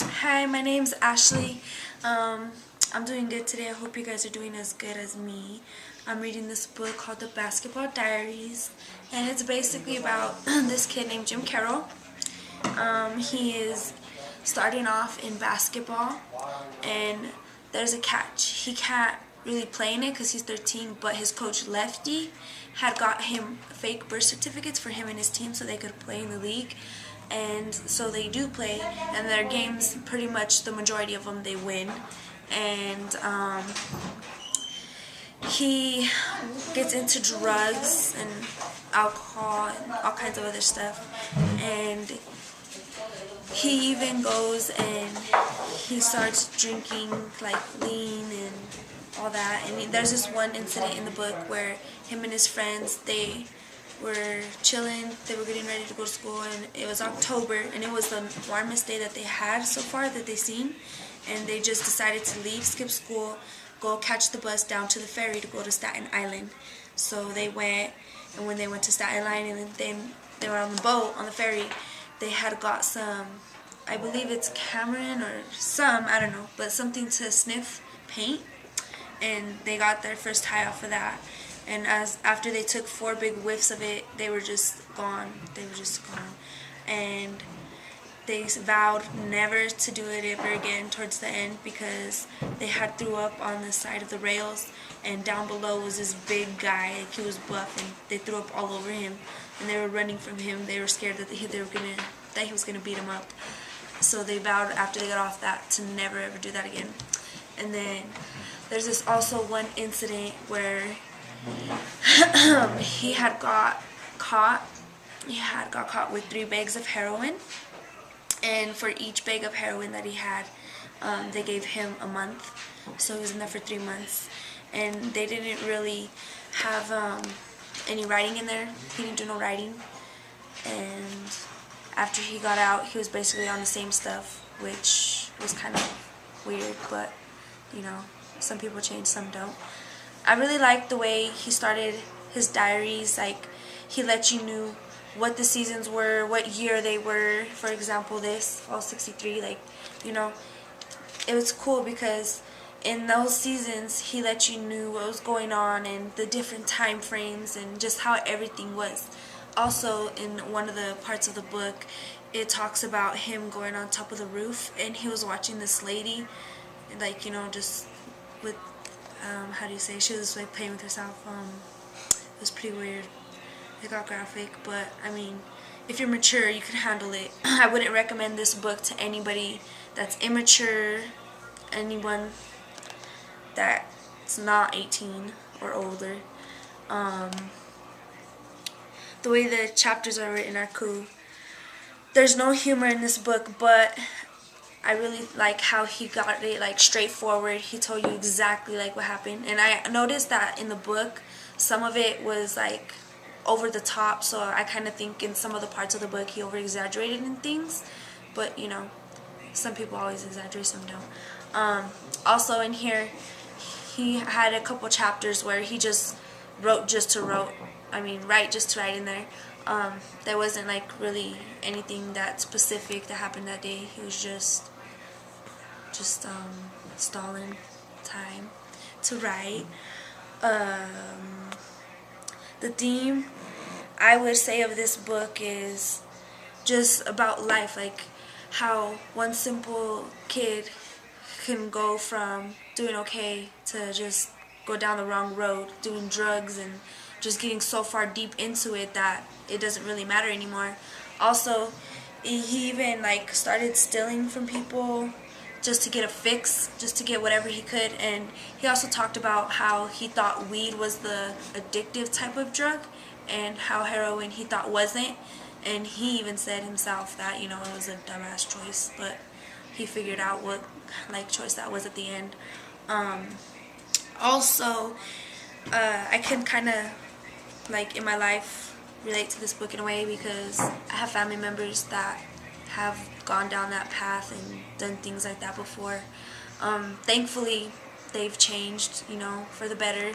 Hi, my name's Ashley. I'm doing good today. I hope you guys are doing as good as me. I'm reading this book called the Basketball Diaries, and it's basically about this kid named Jim Carroll. He is starting off in basketball, and there's a catch. He can't really play in it because he's 13, but his coach Lefty had got him fake birth certificates for him and his team so they could play in the league. And so they do play, and their games, pretty much the majority of them, they win. And he gets into drugs and alcohol and all kinds of other stuff. And he even goes and he starts drinking like lean and all that. And there's this one incident in the book where him and his friends, they were chilling, they were getting ready to go to school, and it was October, and it was the warmest day that they had so far that they've seen, and they just decided to leave, skip school, go catch the bus down to the ferry to go to Staten Island. So they went, and when they went to Staten Island and then they were on the boat, on the ferry, they had got some, I believe it's Cameron or some, I don't know, but something to sniff paint, and they got their first high off of that. And after they took 4 big whiffs of it, they were just gone. They were just gone. And they vowed never to do it ever again towards the end because they had threw up on the side of the rails, and down below was this big guy. Like, he was buff, and they threw up all over him. And they were running from him. They were scared that he was gonna beat him up. So they vowed after they got off that to never ever do that again. And then there's this also one incident where he had got caught. He had got caught with 3 bags of heroin, and for each bag of heroin that he had, they gave him a month. So he was in there for 3 months, and they didn't really have any writing in there. He didn't do no writing, and after he got out, he was basically on the same stuff, which was kind of weird, but you know, some people change, some don't. I really liked the way he started his diaries. Like, he let you know what the seasons were, what year they were. For example, this, all 63, like, you know, it was cool because in those seasons, he let you know what was going on and the different time frames and just how everything was. Also, in one of the parts of the book, it talks about him going on top of the roof, and he was watching this lady, like, you know, just with how do you say, she was like playing with herself. It was pretty weird. It got graphic, but I mean, if you're mature, you can handle it. I wouldn't recommend this book to anybody that's immature, anyone that's not 18 or older. The way the chapters are written are cool. There's no humor in this book, but I really like how he got it like straightforward. He told you exactly like what happened. And I noticed that in the book, some of it was like over the top. So I kind of think in some of the parts of the book he over exaggerated in things. But you know, some people always exaggerate, some don't. Also in here, he had a couple chapters where he just wrote just to wrote. I mean, write just to write in there. There wasn't like really anything that specific that happened that day. He was just stalling time to write. The theme I would say of this book is just about life, like how one simple kid can go from doing okay to just go down the wrong road, doing drugs and just getting so far deep into it that it doesn't really matter anymore. Also, he even like started stealing from people just to get a fix, just to get whatever he could. And he also talked about how he thought weed was the addictive type of drug and how heroin he thought wasn't. And he even said himself that, you know, it was a dumbass choice, but he figured out what like choice that was at the end. Also, I can kind of like in my life relate to this book in a way because I have family members that have gone down that path and done things like that before. Thankfully, they've changed, you know, for the better,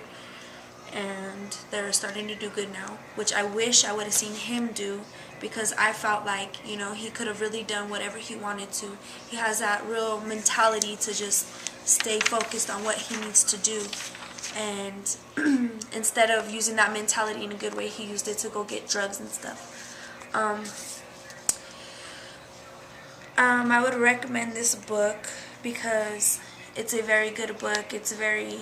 and they're starting to do good now, which I wish I would have seen him do because I felt like, you know, he could have really done whatever he wanted to. He has that real mentality to just stay focused on what he needs to do. And instead of using that mentality in a good way, he used it to go get drugs and stuff. I would recommend this book because it's a very good book. It's very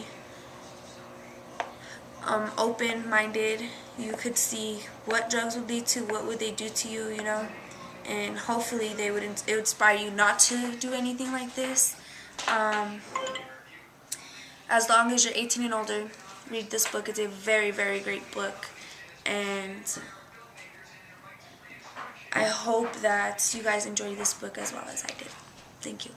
open-minded. You could see what drugs would lead to, what would they do to you, you know, and hopefully it would inspire you not to do anything like this. As long as you're 18 and older, read this book. It's a very, very great book, and I hope that you guys enjoy this book as well as I did. Thank you.